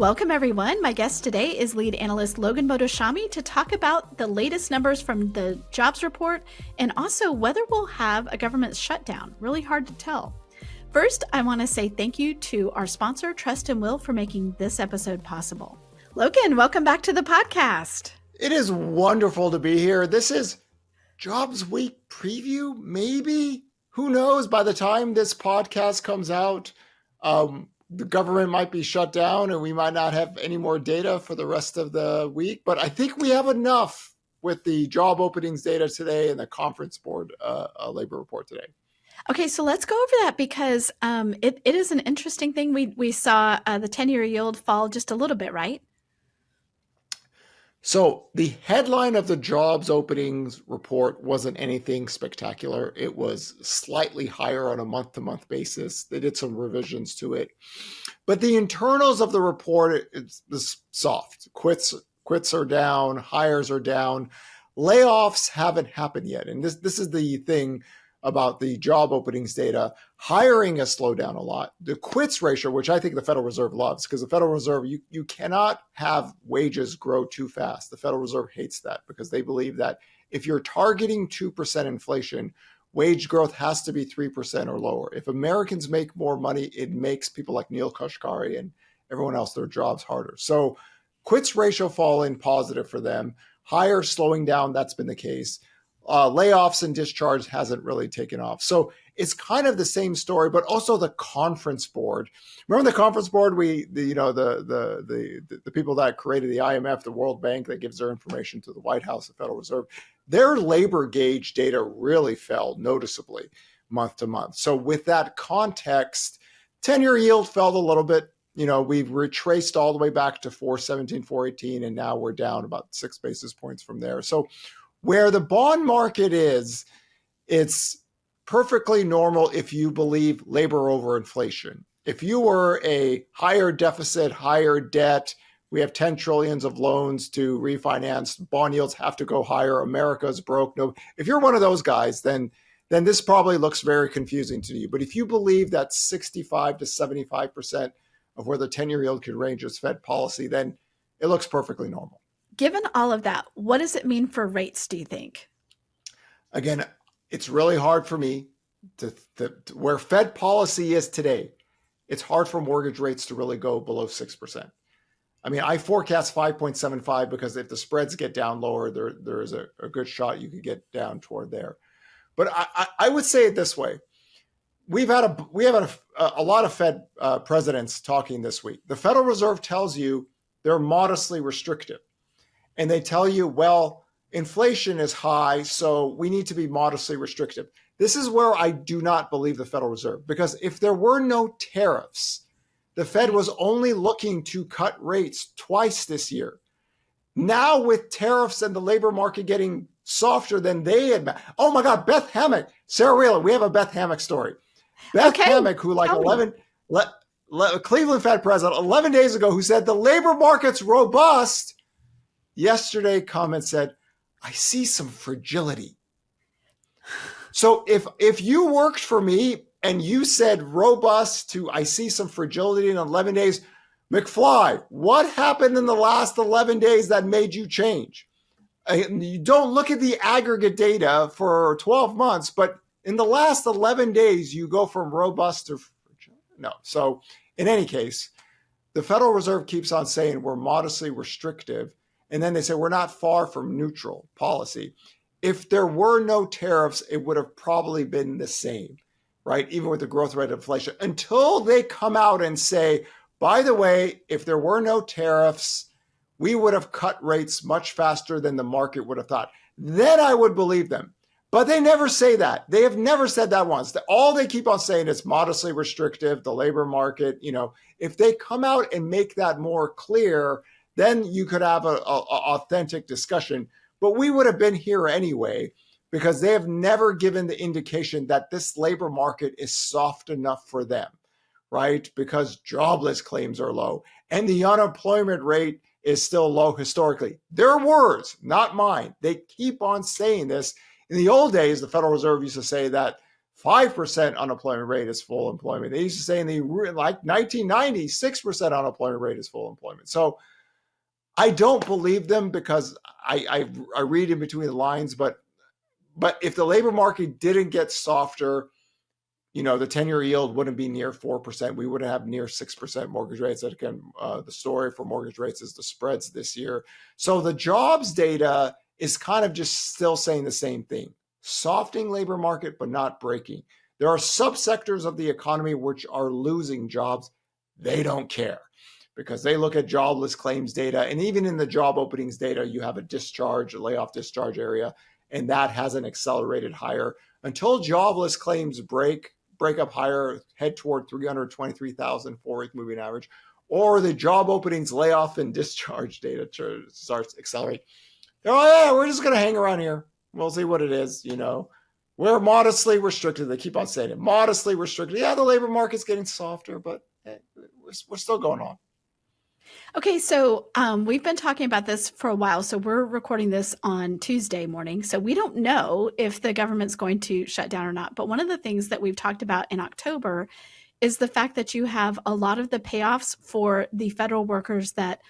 Welcome, everyone. My guest today is Lead Analyst Logan Mohtashami to talk about the latest numbers from the jobs report and also whether we'll have a government shutdown. Really hard to tell. First, I want to say thank you to our sponsor, Trust and Will, for making this episode possible. Logan, welcome back to the podcast. It is wonderful to be here. This is Jobs Week preview, maybe? Who knows? By the time this podcast comes out, the government might be shut down and we might not have any more data for the rest of the week. But I think we have enough with the job openings data today and the conference board labor report today. Okay, so let's go over that because it is an interesting thing. We saw the 10-year yield fall just a little bit, right? So the headline of the jobs openings report wasn't anything spectacular. It was slightly higher on a month-to-month basis. They did some revisions to it. But the internals of the report, it's soft. Quits are down, hires are down. Layoffs haven't happened yet. And this is the thing about the job openings data. Hiring has slowed down a lot. The quits ratio, which I think the Federal Reserve loves, because the Federal Reserve, you cannot have wages grow too fast. The Federal Reserve hates that because they believe that if you're targeting 2% inflation, wage growth has to be 3% or lower. If Americans make more money, it makes people like Neil Kashkari and everyone else their jobs harder. So quits ratio falling positive for them. Hires slowing down, that's been the case. Layoffs and discharge hasn't really taken off. So it's kind of the same story, but also the conference board. Remember the conference board? The people that created the IMF, the World Bank, that gives their information to the White House, the Federal Reserve. Their labor gauge data really fell noticeably month to month. So with that context, 10-year yield fell a little bit. We've retraced all the way back to 417, 418, and now we're down about 6 basis points from there. So where the bond market is, it's perfectly normal if you believe labor over inflation. If you were a higher deficit, higher debt, we have 10 trillions of loans to refinance, bond yields have to go higher, America's broke. No, if you're one of those guys, then this probably looks very confusing to you. But if you believe that 65 to 75% of where the 10-year yield could range is Fed policy, then it looks perfectly normal. Given all of that, what does it mean for rates, do you think? Again, it's really hard for me to where Fed policy is today. It's hard for mortgage rates to really go below 6%. I mean, I forecast 5.75 because if the spreads get down lower, there is a good shot you could get down toward there. But I would say it this way. We have a lot of Fed presidents talking this week. The Federal Reserve tells you they're modestly restrictive. And they tell you, well, inflation is high, so we need to be modestly restrictive. This is where I do not believe the Federal Reserve, because if there were no tariffs, the Fed was only looking to cut rates twice this year. Now with tariffs and the labor market getting softer than they had. Oh my God, Beth Hammack, Sarah Wheeler, we have a Beth Hammack story. Beth Hammack, who Cleveland Fed president 11 days ago, who said the labor market's robust, yesterday comment said, I see some fragility. So if you worked for me and you said robust to I see some fragility in 11 days, McFly, what happened in the last 11 days that made you change? You don't look at the aggregate data for 12 months, but in the last 11 days, you go from robust to fragile. No. So in any case, the Federal Reserve keeps on saying we're modestly restrictive. And then they say we're not far from neutral policy. If there were no tariffs, it would have probably been the same, right? Even with the growth rate of inflation, until they come out and say, by the way, if there were no tariffs, we would have cut rates much faster than the market would have thought. Then I would believe them. But they never say that. They have never said that once. All they keep on saying is modestly restrictive, the labor market. If they come out and make that more clear, then you could have an authentic discussion. But we would have been here anyway, because they have never given the indication that this labor market is soft enough for them, right? Because jobless claims are low and the unemployment rate is still low historically. Their words, not mine. They keep on saying this. In the old days, the Federal Reserve used to say that 5% unemployment rate is full employment. They used to say in the like 1990, 6% unemployment rate is full employment. So I don't believe them because I read in between the lines, but if the labor market didn't get softer, the 10-year yield wouldn't be near 4%. We wouldn't have near 6% mortgage rates. And again, the story for mortgage rates is the spreads this year. So the jobs data is kind of just still saying the same thing. Softening labor market, but not breaking. There are subsectors of the economy which are losing jobs. They don't care because they look at jobless claims data. And even in the job openings data, you have a layoff discharge area, and that hasn't accelerated higher. Until jobless claims break up higher, head toward 323,000 4-week moving average, or the job openings layoff and discharge data starts accelerate. We're just going to hang around here. We'll see what it is. We're modestly restricted. They keep on saying it, modestly restricted. Yeah, the labor market's getting softer, but we're still going on. Okay, so we've been talking about this for a while. So we're recording this on Tuesday morning. So we don't know if the government's going to shut down or not. But one of the things that we've talked about in October is the fact that you have a lot of the payoffs for the federal workers that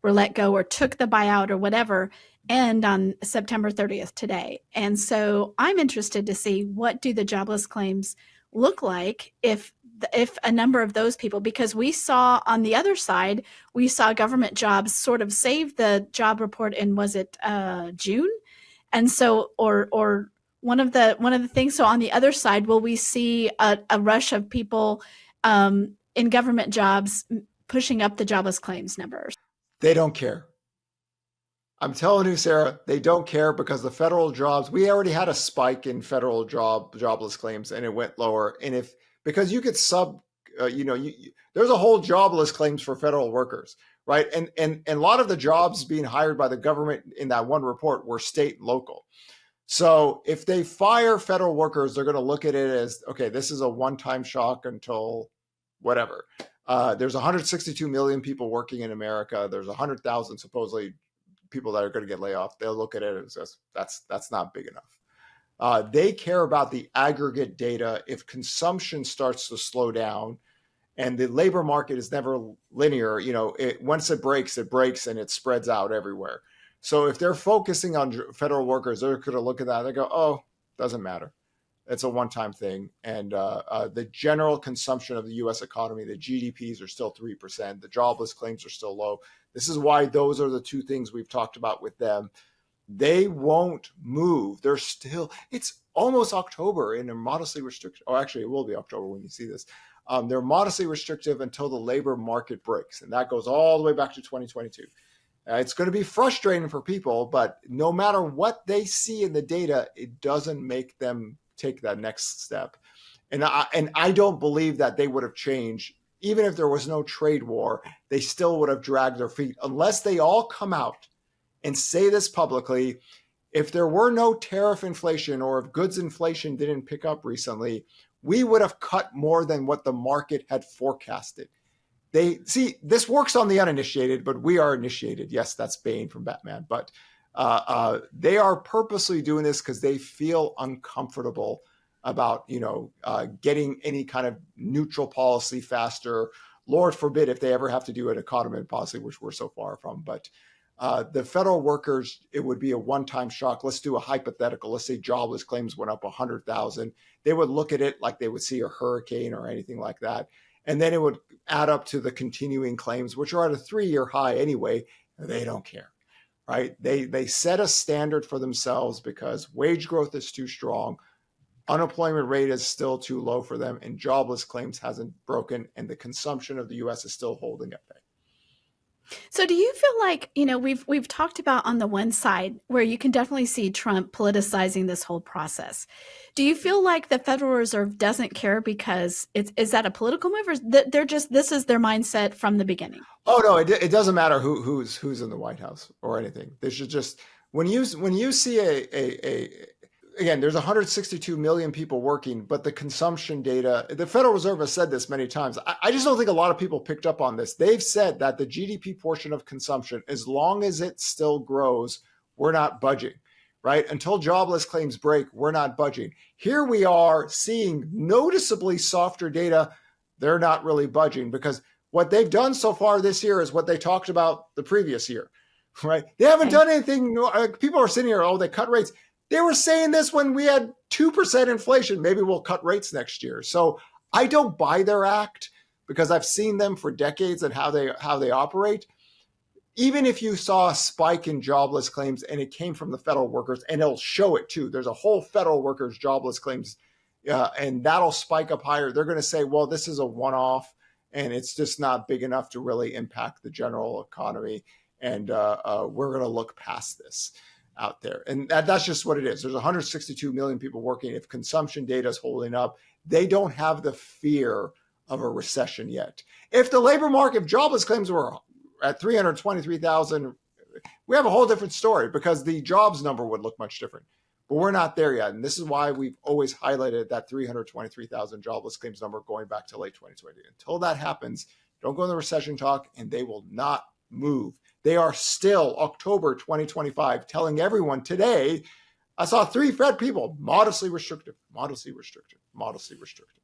were let go or took the buyout or whatever end on September 30th today. And so I'm interested to see, what do the jobless claims look like if a number of those people, because we saw on the other side, we saw government jobs sort of save the job report in, was it June? And so, or one of the things, so on the other side, will we see a rush of people in government jobs pushing up the jobless claims numbers? They don't care. I'm telling you, Sarah, they don't care because the federal jobs, we already had a spike in federal jobless claims and it went lower. And because you could there's a whole jobless claims for federal workers, right? And a lot of the jobs being hired by the government in that one report were state and local. So if they fire federal workers, they're going to look at it as, okay, this is a one-time shock until whatever. There's 162 million people working in America. There's 100,000 supposedly people that are going to get laid off. They'll look at it as that's not big enough. They care about the aggregate data. If consumption starts to slow down, and the labor market is never linear, once it breaks and it spreads out everywhere. So if they're focusing on federal workers, they're going to look at that. They go, oh, doesn't matter. It's a one-time thing. And the general consumption of the U.S. economy, the GDPs are still 3%. The jobless claims are still low. This is why those are the two things we've talked about with them. They won't move. It's almost October and they're modestly restricted. Oh, actually, it will be October when you see this. They're modestly restrictive until the labor market breaks. And that goes all the way back to 2022. It's going to be frustrating for people, but no matter what they see in the data, it doesn't make them take that next step. And I don't believe that they would have changed. Even if there was no trade war, they still would have dragged their feet unless they all come out and say this publicly. If there were no tariff inflation or if goods inflation didn't pick up recently, we would have cut more than what the market had forecasted. This works on the uninitiated, but we are initiated. Yes, that's Bane from Batman. But they are purposely doing this because they feel uncomfortable about getting any kind of neutral policy faster. Lord forbid if they ever have to do an economy policy, which we're so far from. But the federal workers, it would be a one-time shock. Let's do a hypothetical. Let's say jobless claims went up 100,000. They would look at it like they would see a hurricane or anything like that. And then it would add up to the continuing claims, which are at a 3-year high anyway. They don't care, right? They set a standard for themselves because wage growth is too strong. Unemployment rate is still too low for them, and jobless claims hasn't broken, and the consumption of the U.S. is still holding at bay. So do you feel like, we've talked about on the one side where you can definitely see Trump politicizing this whole process. Do you feel like the Federal Reserve doesn't care because is that a political move, or they're just, this is their mindset from the beginning? Oh no, it doesn't matter who's in the White House or anything. They should just, when you see again, there's 162 million people working, but the consumption data, the Federal Reserve has said this many times. I just don't think a lot of people picked up on this. They've said that the GDP portion of consumption, as long as it still grows, we're not budging, right? Until jobless claims break, we're not budging. Here we are seeing noticeably softer data. They're not really budging because what they've done so far this year is what they talked about the previous year, right? They haven't done anything. People are sitting here, oh, they cut rates. They were saying this when we had 2% inflation. Maybe we'll cut rates next year. So I don't buy their act because I've seen them for decades and how they operate. Even if you saw a spike in jobless claims and it came from the federal workers, and it'll show it too, there's a whole federal workers jobless claims, and that'll spike up higher. They're going to say, well, this is a one-off and it's just not big enough to really impact the general economy. And we're going to look past this out there. And that's just what it is. There's 162 million people working. If consumption data is holding up, they don't have the fear of a recession yet. If the labor market, if jobless claims were at 323,000, we have a whole different story because the jobs number would look much different. But we're not there yet. And this is why we've always highlighted that 323,000 jobless claims number going back to late 2020. Until that happens, don't go in the recession talk, and they will not move. They are still October 2025 telling everyone today, I saw 3 Fed people, modestly restrictive, modestly restrictive, modestly restrictive.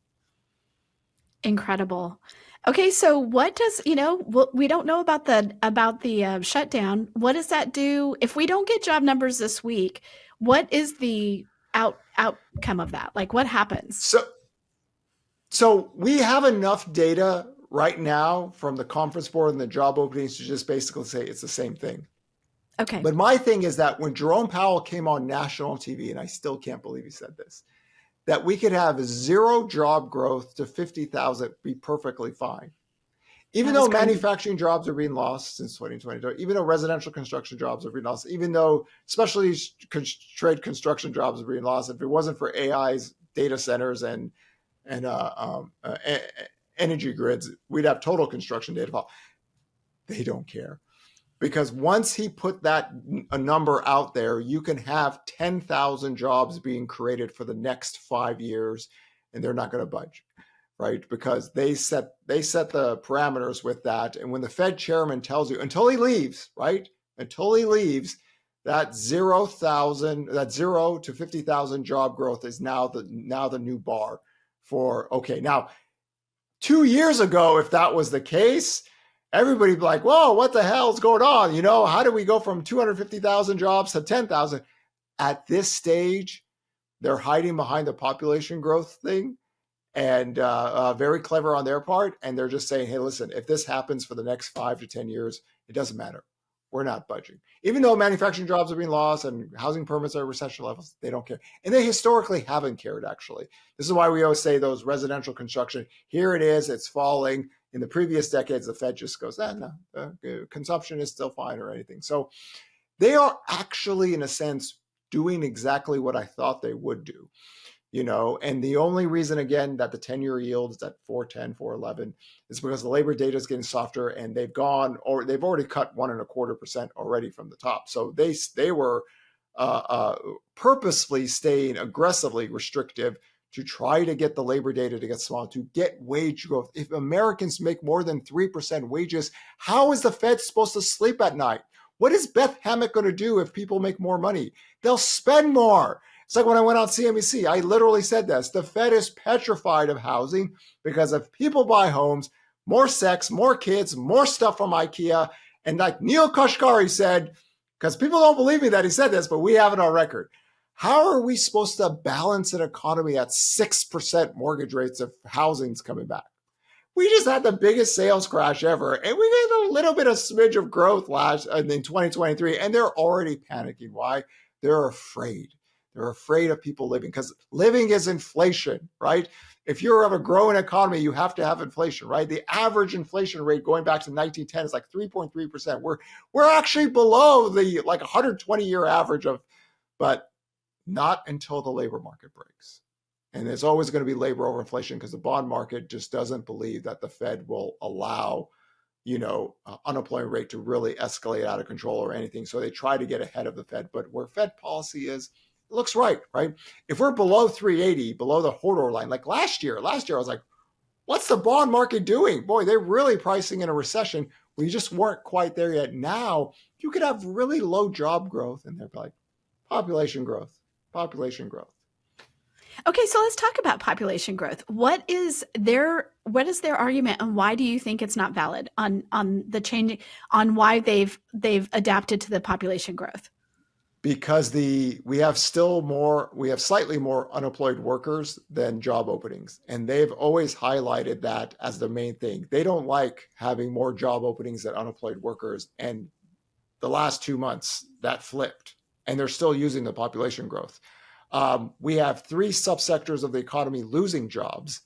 Incredible. Okay, so what does, we don't know about the shutdown. What does that do if we don't get job numbers this week? What is the outcome of that? Like, what happens? So we have enough data right now from the conference board and the job openings to just basically say it's the same thing. Okay. But my thing is that when Jerome Powell came on national TV, and I still can't believe he said this, that we could have 0 job growth to 50,000 be perfectly fine. Even though manufacturing jobs are being lost since 2022, even though residential construction jobs are being lost, even though especially trade construction jobs are being lost, if it wasn't for AI's data centers and energy grids, we'd have total construction data fall. They don't care. Because once he put a number out there, you can have 10,000 jobs being created for the next 5 years, and they're not going to budge, right? Because they set the parameters with that. And when the Fed chairman tells you, until he leaves, right? Until he leaves, that 0 to 50,000 job growth is now the new bar for, okay, now 2 years ago, if that was the case, everybody'd be like, whoa, what the hell is going on? How do we go from 250,000 jobs to 10,000? At this stage, they're hiding behind the population growth thing, and very clever on their part. And they're just saying, hey, listen, if this happens for the next 5 to 10 years, it doesn't matter. We're not budging. Even though manufacturing jobs are being lost and housing permits are at recession levels, they don't care. And they historically haven't cared, actually. This is why we always say those residential construction, here it is, it's falling. In the previous decades, the Fed just goes, no, consumption is still fine or anything. So they are actually, in a sense, doing exactly what I thought they would do. And the only reason, again, that the 10-year yield is at 4.10, 4.11 is because the labor data is getting softer, and they've already cut 1.25% already from the top. So they were purposefully staying aggressively restrictive to try to get the labor data to get small, to get wage growth. If Americans make more than 3% wages, how is the Fed supposed to sleep at night? What is Beth Hammack going to do if people make more money? They'll spend more. It's like when I went on CNBC, I literally said this. The Fed is petrified of housing because if people buy homes, more sex, more kids, more stuff from IKEA. And like Neil Kashkari said, because people don't believe me that he said this, but we have it on record. How are we supposed to balance an economy at 6% mortgage rates if housing's coming back? We just had the biggest sales crash ever, and we get a little bit of smidge of growth in 2023, and they're already panicking. Why? They're afraid. They're afraid of people living, because living is inflation, right? If you have a growing economy, you have to have inflation, right? The average inflation rate going back to 1910 is like 3.3%. We're actually below the 120-year average but not until the labor market breaks. And there's always going to be labor over inflation because the bond market just doesn't believe that the Fed will allow, unemployment rate to really escalate out of control or anything. So they try to get ahead of the Fed. But where Fed policy is, it looks right? If we're below 380, below the Hodor line, like last year I was like, what's the bond market doing? Boy, they're really pricing in a recession. We just weren't quite there yet. Now you could have really low job growth, and they're like, Population growth. Population growth. Okay, so let's talk about population growth. What is their argument, and why do you think it's not valid on the changing, on why they've adapted to the population growth? Because we have slightly more unemployed workers than job openings, and they've always highlighted that as the main thing. They don't like having more job openings than unemployed workers, and the last 2 months that flipped, and they're still using the population growth. We have three subsectors of the economy losing jobs.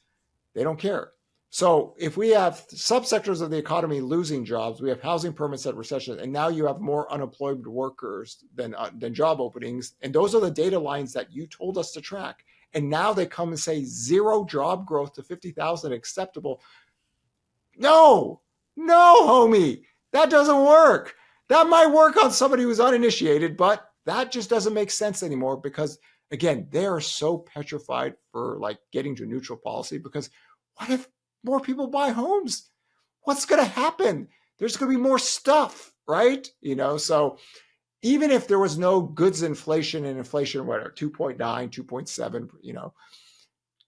They don't care. So if we have subsectors of the economy losing jobs, we have housing permits at recession, and now you have more unemployed workers than job openings. And those are the data lines that you told us to track. And now they come and say zero job growth to 50,000 acceptable. No, homie, that doesn't work. That might work on somebody who's uninitiated, but that just doesn't make sense anymore because, again, they are so petrified for like getting to neutral policy because what if more people buy homes? What's going to happen? There's going to be more stuff, right? So even if there was no goods inflation and inflation, whatever, 2.9, 2.7,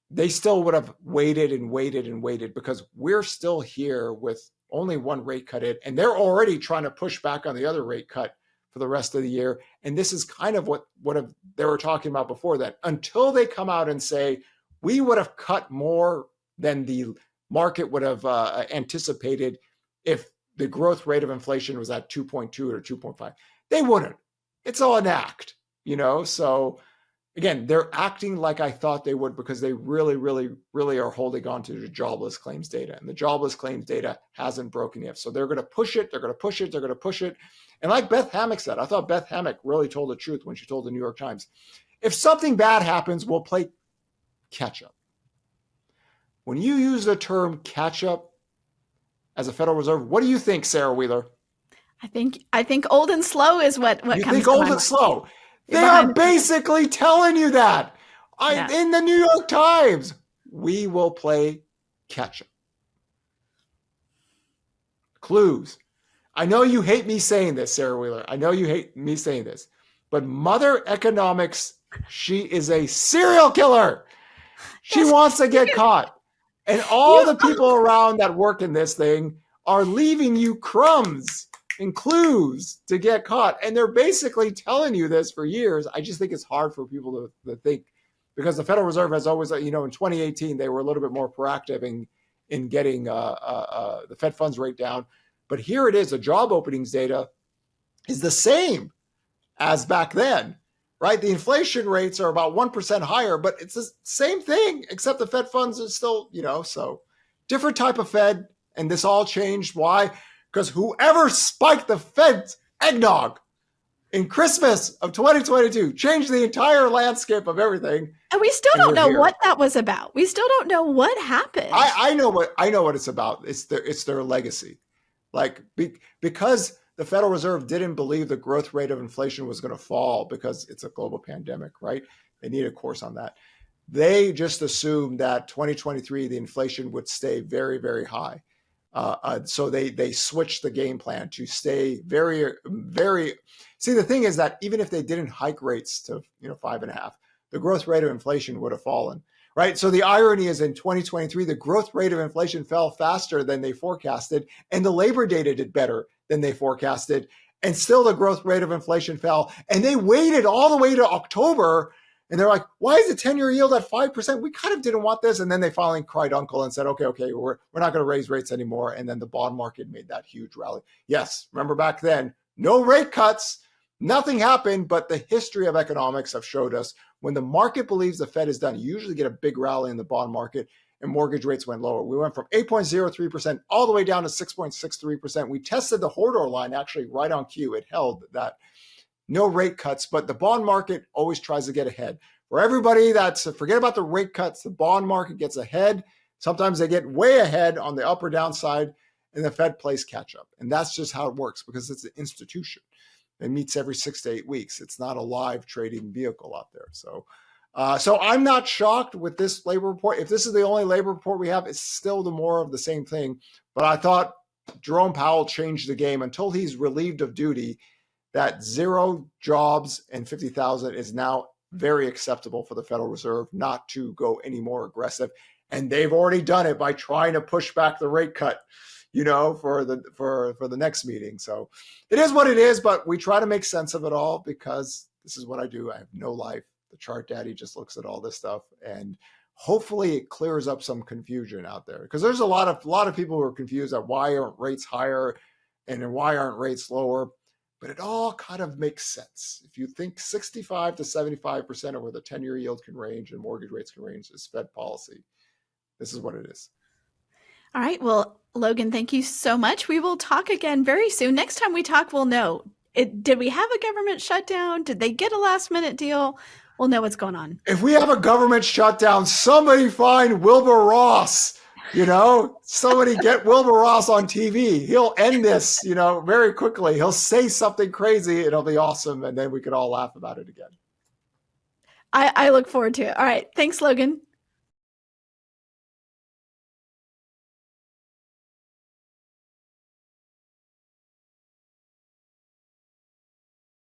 they still would have waited and waited and waited because we're still here with only one rate cut in, and they're already trying to push back on the other rate cut for the rest of the year. And this is kind of what they were talking about before that. Until they come out and say, we would have cut more than the market would have anticipated if the growth rate of inflation was at 2.2 or 2.5. They wouldn't. It's all an act, So again, they're acting like I thought they would because they really, really, really are holding on to the jobless claims data. And the jobless claims data hasn't broken yet. So they're going to push it. They're going to push it. They're going to push it. And like Beth Hammock said, I thought Beth Hammock really told the truth when she told the New York Times. If something bad happens, we'll play catch up. When you use the term catch up as a Federal Reserve, what do you think, Sarah Wheeler? I think old and slow is what you comes think to old my and mind. slow. They are basically telling you that. Yeah. In the New York Times, we will play catch up. Clues. I know you hate me saying this, Sarah Wheeler. I know you hate me saying this. But Mother Economics, she is a serial killer. She wants to get caught. And all the people around that work in this thing are leaving you crumbs and clues to get caught. And they're basically telling you this for years. I just think it's hard for people to think because the Federal Reserve has always, in 2018, they were a little bit more proactive in getting the Fed funds rate down. But here it is, the job openings data is the same as back then, right? The inflation rates are about 1% higher, but it's the same thing, except the Fed funds are still, so different type of Fed. And this all changed. Why? Because whoever spiked the Fed's eggnog in Christmas of 2022 changed the entire landscape of everything. And we still don't know what that was about. We still don't know what happened. I know what it's about. It's their legacy. Like because the Federal Reserve didn't believe the growth rate of inflation was going to fall because it's a global pandemic, right? They need a course on that. They just assumed that 2023, the inflation would stay very, very high. So they switched the game plan to stay very, very. See, the thing is that even if they didn't hike rates to 5.5, the growth rate of inflation would have fallen, right? So the irony is in 2023, the growth rate of inflation fell faster than they forecasted, and the labor data did better than they forecasted, and still the growth rate of inflation fell. And they waited all the way to October. And they're like, why is the 10-year yield at 5%? We kind of didn't want this. And then they finally cried uncle and said, okay, we're not going to raise rates anymore. And then the bond market made that huge rally. Yes, remember back then, no rate cuts, nothing happened. But the history of economics have showed us when the market believes the Fed is done, you usually get a big rally in the bond market and mortgage rates went lower. We went from 8.03% all the way down to 6.63%. We tested the Hodor line actually right on cue. It held that. No rate cuts, but the bond market always tries to get ahead. For everybody forget about the rate cuts, the bond market gets ahead. Sometimes they get way ahead on the up or down side, and the Fed plays catch up. And that's just how it works because it's an institution. It meets every 6 to 8 weeks. It's not a live trading vehicle out there. So I'm not shocked with this labor report. If this is the only labor report we have, it's still the more of the same thing. But I thought Jerome Powell changed the game until he's relieved of duty. that 0 jobs and 50,000 is now very acceptable for the Federal Reserve not to go any more aggressive. And they've already done it by trying to push back the rate cut, for the next meeting. So it is what it is, but we try to make sense of it all because this is what I do. I have no life. The chart daddy just looks at all this stuff, and hopefully it clears up some confusion out there, because there's a lot of people who are confused at why aren't rates higher and why aren't rates lower. But it all kind of makes sense. If you think 65 to 75% of where the 10-year yield can range and mortgage rates can range is Fed policy. This is what it is. All right. Well, Logan, thank you so much. We will talk again very soon. Next time we talk, we'll know. Did we have a government shutdown? Did they get a last-minute deal? We'll know what's going on. If we have a government shutdown, somebody find Wilbur Ross. Somebody get Wilbur Ross on TV. He'll end this, very quickly. He'll say something crazy. It'll be awesome. And then we could all laugh about it again. I look forward to it. All right. Thanks, Logan.